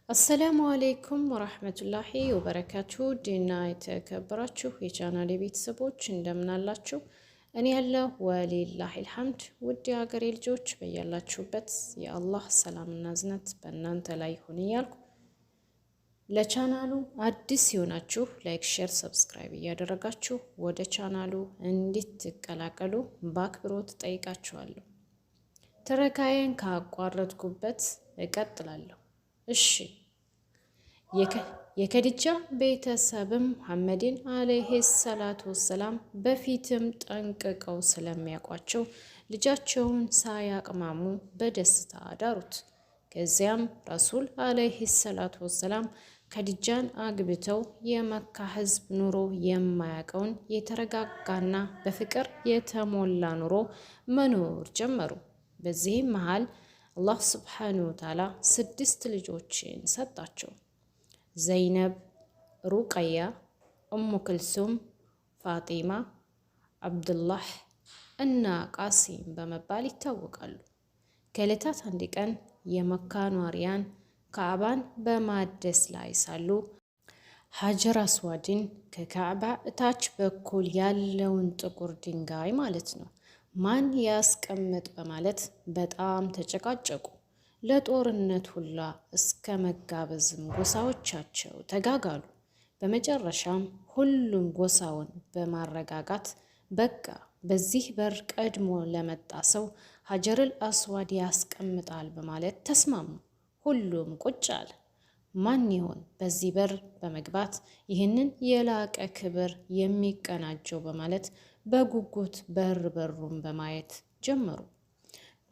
አሰላሙ አሌይኩም ወራህመቱላሂ ወበረካቱ። ዲና የተከበራችሁ የቻናሌ ቤተሰቦች እንደምናላችሁ፣ እኔ ያለሁ ወሊላሂል ሐምድ። ውድ የሀገሬ ልጆች በያላችሁበት የአላህ ሰላምና እዝነት በእናንተ ላይ ይሁን እያልኩ ለቻናሉ አዲስ ሲሆናችሁ ላይክ፣ ሼር፣ ሰብስክራይብ እያደረጋችሁ ወደ ቻናሉ እንድትቀላቀሉ በአክብሮት ጠይቃችኋለሁ። ትረካዬን ካቋረጥኩበት እቀጥላለሁ። እሺ የከዲጃ ቤተሰብም ሙሐመድን አለይሂ ሰላቱ ወሰላም በፊትም ጠንቅቀው ስለሚያውቋቸው ልጃቸውን ሳያቅማሙ በደስታ አዳሩት። ከዚያም ረሱል አለይሂ ሰላቱ ወሰላም ከዲጃን አግብተው የመካ ህዝብ ኑሮ የማያውቀውን የተረጋጋና በፍቅር የተሞላ ኑሮ መኖር ጀመሩ። በዚህም መሃል አላህ ስብሓነሁ ወተዓላ 6 ልጆችን ሰጣቸው። ዘይነብ፣ ሩቀያ፣ ኡሙ ክልሱም፣ ፋጢማ፣ አብዱላህ እና ቃሲም በመባል ይታወቃሉ። ከዕለታት አንድ ቀን የመካ ኗሪያን ካዕባን በማደስ ላይ ሳሉ ሀጀር አስዋድን ከካዕባ እታች በኩል ያለውን ጥቁር ድንጋይ ማለት ነው ማን ያስቀምጥ በማለት በጣም ተጨቃጨቁ። ለጦርነት ሁላ እስከ መጋበዝም ጎሳዎቻቸው ተጋጋሉ። በመጨረሻም ሁሉም ጎሳውን በማረጋጋት በቃ በዚህ በር ቀድሞ ለመጣ ሰው ሀጀርል አስዋድ ያስቀምጣል በማለት ተስማሙ። ሁሉም ቁጭ አለ። ማን ይሆን በዚህ በር በመግባት ይህንን የላቀ ክብር የሚቀናጀው በማለት በጉጉት በሩን በማየት ጀመሩ።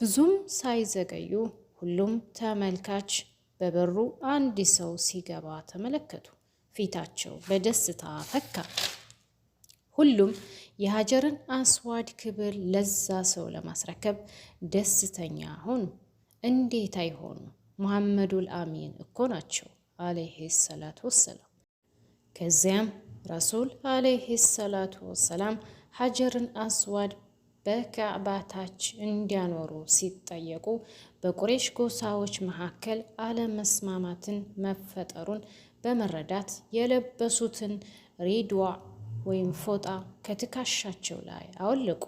ብዙም ሳይዘገዩ ሁሉም ተመልካች በበሩ አንድ ሰው ሲገባ ተመለከቱ። ፊታቸው በደስታ ፈካ። ሁሉም የሀጀርን አስዋድ ክብር ለዛ ሰው ለማስረከብ ደስተኛ ሆኑ። እንዴት አይሆኑ? ሙሐመዱል አሚን እኮ ናቸው አለይሂ ሰላቱ ወሰላም። ከዚያም ረሱል አለይሂ ሰላቱ ወሰላም ሀጀርን አስዋድ በካዕባ ታች እንዲያኖሩ ሲጠየቁ በቁሬሽ ጎሳዎች መካከል አለመስማማትን መፈጠሩን በመረዳት የለበሱትን ሪድዋ ወይም ፎጣ ከትከሻቸው ላይ አወለቁ፣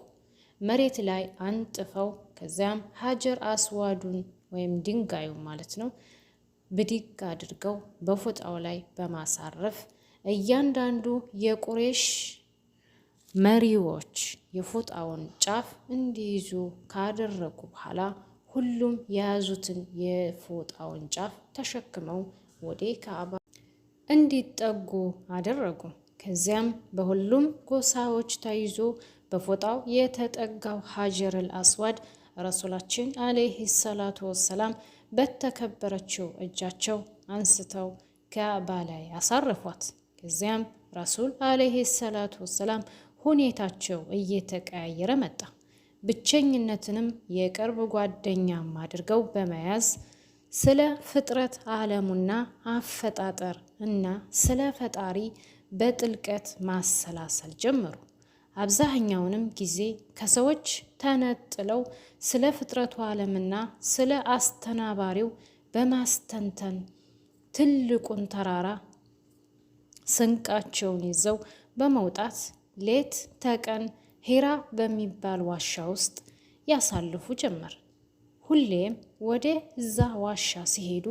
መሬት ላይ አንጥፈው። ከዚያም ሀጀር አስዋዱን ወይም ድንጋዩ ማለት ነው ብድግ አድርገው በፎጣው ላይ በማሳረፍ እያንዳንዱ የቁሬሽ መሪዎች የፎጣውን ጫፍ እንዲይዙ ካደረጉ በኋላ ሁሉም የያዙትን የፎጣውን ጫፍ ተሸክመው ወደ ካዕባ እንዲጠጉ አደረጉ። ከዚያም በሁሉም ጎሳዎች ተይዞ በፎጣው የተጠጋው ሀጀረል አስዋድ ረሱላችን አለይሂ ሰላቱ ወሰላም በተከበረችው እጃቸው አንስተው ካዕባ ላይ አሳረፏት። ከዚያም ረሱል አለይሂ ሰላቱ ወሰላም ሁኔታቸው እየተቀያየረ መጣ። ብቸኝነትንም የቅርብ ጓደኛም አድርገው በመያዝ ስለ ፍጥረት ዓለሙና አፈጣጠር እና ስለ ፈጣሪ በጥልቀት ማሰላሰል ጀመሩ። አብዛኛውንም ጊዜ ከሰዎች ተነጥለው ስለ ፍጥረቱ ዓለምና ስለ አስተናባሪው በማስተንተን ትልቁን ተራራ ስንቃቸውን ይዘው በመውጣት ሌት ተቀን ሂራ በሚባል ዋሻ ውስጥ ያሳልፉ ጀመር። ሁሌም ወደ እዛ ዋሻ ሲሄዱ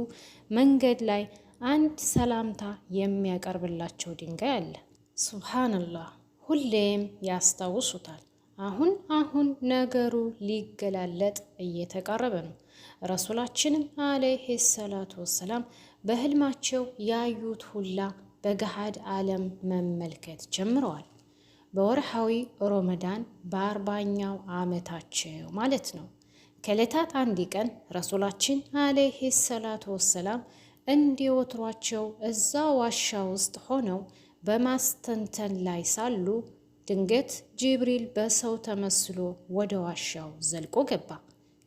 መንገድ ላይ አንድ ሰላምታ የሚያቀርብላቸው ድንጋይ አለ። ሱብሃንላህ፣ ሁሌም ያስታውሱታል። አሁን ነገሩ ሊገላለጥ እየተቃረበ ነው። ረሱላችንም አለይሂ ሰላቱ ወሰላም በህልማቸው ያዩት ሁላ በገሃድ ዓለም መመልከት ጀምረዋል። በወርሃዊ ሮመዳን በ40ኛው ዓመታቸው ማለት ነው። ከዕለታት አንድ ቀን ረሱላችን አለይሂ ሰላቱ ወሰላም እንዲወትሯቸው እዛ ዋሻ ውስጥ ሆነው በማስተንተን ላይ ሳሉ ድንገት ጅብሪል በሰው ተመስሎ ወደ ዋሻው ዘልቆ ገባ።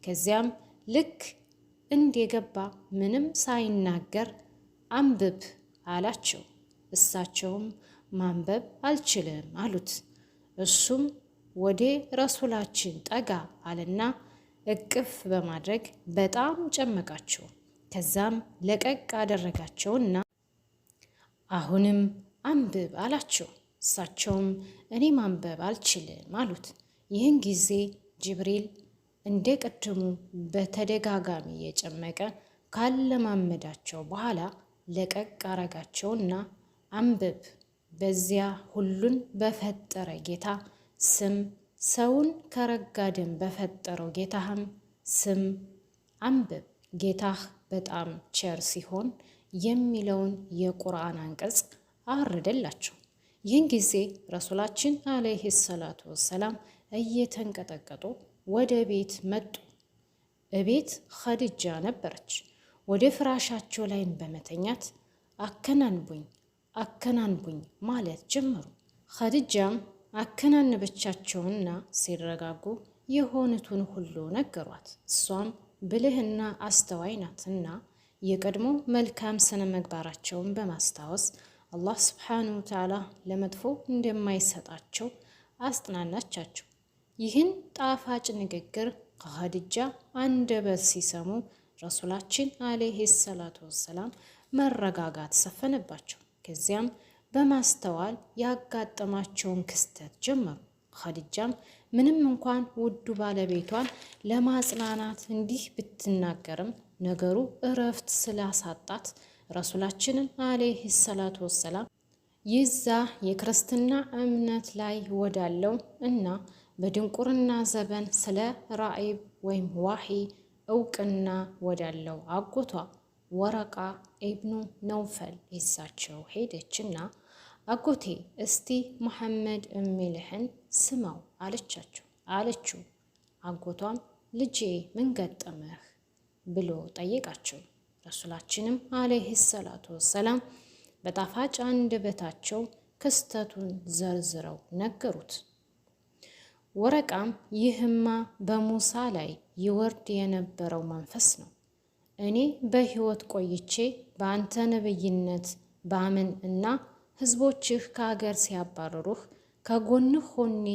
ከዚያም ልክ እንደገባ ምንም ሳይናገር አንብብ አላቸው። እሳቸውም ማንበብ አልችልም አሉት። እሱም ወደ ረሱላችን ጠጋ አለና እቅፍ በማድረግ በጣም ጨመቃቸው። ከዛም ለቀቅ አደረጋቸውና አሁንም አንብብ አላቸው። እሳቸውም እኔ ማንበብ አልችልም አሉት። ይህን ጊዜ ጅብሪል እንደ ቅድሙ በተደጋጋሚ የጨመቀ ካለማመዳቸው በኋላ ለቀቅ አረጋቸውና አንብብ፣ በዚያ ሁሉን በፈጠረ ጌታ ስም፣ ሰውን ከረጋ ደም በፈጠረው ጌታህም ስም አንብብ፣ ጌታህ በጣም ቸር ሲሆን የሚለውን የቁርአን አንቀጽ አወረደላቸው። ይህን ጊዜ ረሱላችን አለይሂ ሰላቱ ወሰላም እየተንቀጠቀጡ ወደ ቤት መጡ። እቤት ኸዲጃ ነበረች። ወደ ፍራሻቸው ላይም በመተኛት አከናንቡኝ አከናንቡኝ ማለት ጀመሩ። ኸዲጃም አከናንበቻቸውና ሲረጋጉ የሆኑትን ሁሉ ነገሯት። እሷም ብልህና አስተዋይ ናትና የቀድሞ መልካም ስነ ምግባራቸውን በማስታወስ አላህ ስብሓነሁ ወተዓላ ለመጥፎ እንደማይሰጣቸው አስጠናናቻቸው። ይህን ጣፋጭ ንግግር ከኸዲጃ አንደበት ሲሰሙ ረሱላችን አለይሂ ሰላቱ ወሰላም መረጋጋት ሰፈነባቸው። ከዚያም በማስተዋል ያጋጠማቸውን ክስተት ጀመሩ። ኸዲጃም ምንም እንኳን ውዱ ባለቤቷን ለማጽናናት እንዲህ ብትናገርም ነገሩ እረፍት ስላሳጣት ረሱላችንን አለይሂ ሰላቱ ወሰላም ይዛ የክርስትና እምነት ላይ ወዳለው እና በድንቁርና ዘበን ስለ ራኢብ ወይም ዋሂ እውቅና ወዳለው አጎቷ ወረቃ ኢብኑ ነውፈል ይዛቸው ሄደችና አጎቴ እስቲ መሐመድ እሚልህን ስማው አለችው። አጎቷም ልጄ ምን ገጠመህ ብሎ ጠየቃቸው። ረሱላችንም አለይሂ ሰላቱ ወሰላም በጣፋጭ አንደበታቸው ክስተቱን ዘርዝረው ነገሩት። ወረቃም ይህማ በሙሳ ላይ ይወርድ የነበረው መንፈስ ነው። እኔ በሕይወት ቆይቼ በአንተ ነብይነት ባምን እና ህዝቦችህ ከሀገር ሲያባረሩህ ከጎንህ ሆኔ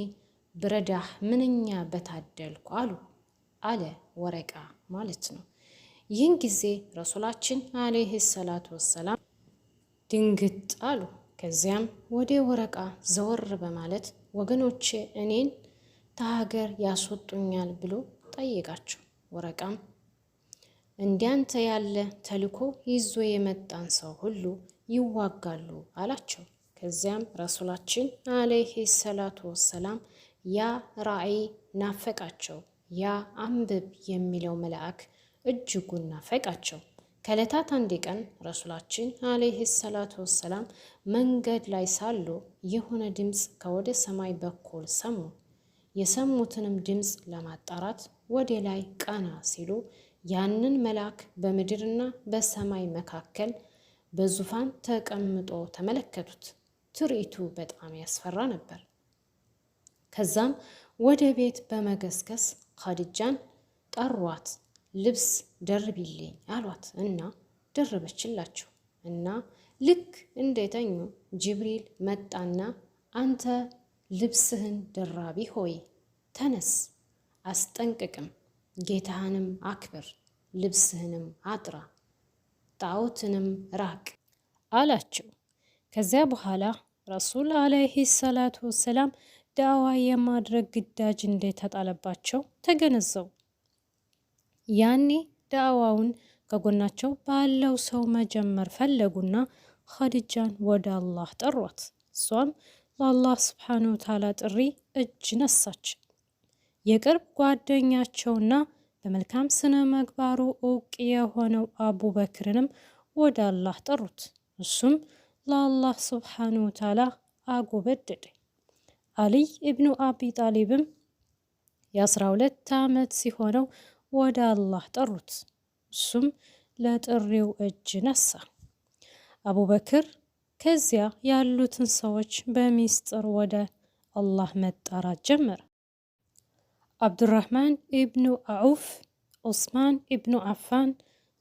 ብረዳህ ምንኛ በታደልኩ አለ ወረቃ ማለት ነው። ይህን ጊዜ ረሱላችን አለይሂ ሰላቱ ወሰላም ድንግጥ አሉ። ከዚያም ወደ ወረቃ ዘወር በማለት ወገኖቼ እኔን ከሀገር ያስወጡኛል ብሎ ጠየቃቸው። ወረቃም እንዲያንተ ያለ ተልኮ ይዞ የመጣን ሰው ሁሉ ይዋጋሉ አላቸው። ከዚያም ረሱላችን አለይሂ ሰላቱ ወሰላም ያ ራእይ ናፈቃቸው። ያ አንብብ የሚለው መልአክ እጅጉን ናፈቃቸው። ከዕለታት አንድ ቀን ረሱላችን አለይሂ ሰላቱ ወሰላም መንገድ ላይ ሳሉ የሆነ ድምፅ ከወደ ሰማይ በኩል ሰሙ። የሰሙትንም ድምፅ ለማጣራት ወደ ላይ ቀና ሲሉ ያንን መልአክ በምድርና በሰማይ መካከል በዙፋን ተቀምጦ ተመለከቱት። ትርኢቱ በጣም ያስፈራ ነበር። ከዛም ወደ ቤት በመገስገስ ኸዲጃን ጠሯት። ልብስ ደርቢልኝ አሏት እና ደረበችላቸው እና ልክ እንደተኙ ጅብሪል መጣና አንተ ልብስህን ደራቢ ሆይ ተነስ፣ አስጠንቅቅም፣ ጌታህንም አክብር፣ ልብስህንም አጥራ፣ ጣዖትንም ራቅ አላቸው። ከዚያ በኋላ ረሱል አለይሂ ሰላቱ ወሰላም ዳዋ የማድረግ ግዳጅ እንደተጣለባቸው ተገነዘቡ። ያኔ ዳዋውን ከጎናቸው ባለው ሰው መጀመር ፈለጉና ኸዲጃን ወደ አላህ ጠሯት። እሷም ለአላህ ስብሓነሁ ወተዓላ ጥሪ እጅ ነሳች። የቅርብ ጓደኛቸውና በመልካም ስነ ምግባሩ እውቅ የሆነው አቡበክርንም ወደ አላህ ጠሩት። እሱም ለአላህ ስብሓነሁ ወተዓላ አጎበደደ። አልይ ኢብኑ አቢ ጣሊብም የ12 ዓመት ሲሆነው ወደ አላህ ጠሩት። እሱም ለጥሪው እጅ ነሳ። አቡበክር ከዚያ ያሉትን ሰዎች በሚስጥር ወደ አላህ መጣራት ጀመረ። አብዱራህማን ኢብኑ አዑፍ፣ ዑስማን ኢብኑ አፋን፣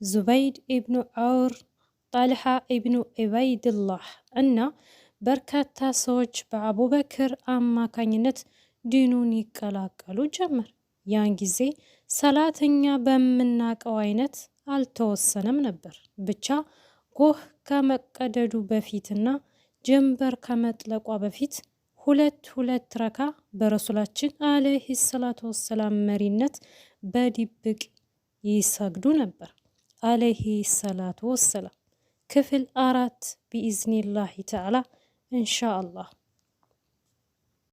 ዙበይድ ኢብኑ ዐውር፣ ጣልሓ ኢብኑ ዑበይድላህ እና በርካታ ሰዎች በአቡበክር አማካኝነት ዲኑን ይቀላቀሉ ጀመር። ያን ጊዜ ሰላተኛ በምናቀው አይነት አልተወሰነም ነበር። ብቻ ጎህ ከመቀደዱ በፊትና ጀንበር ከመጥለቋ በፊት ሁለት ረካ በረሱላችን አለይሂ ሰላቱ ወሰላም መሪነት በድብቅ ይሰግዱ ነበር። አለይሂ ሰላቱ ወሰላም። ክፍል 4 ቢኢዝኒላሂ ተዓላ ኢንሻአላህ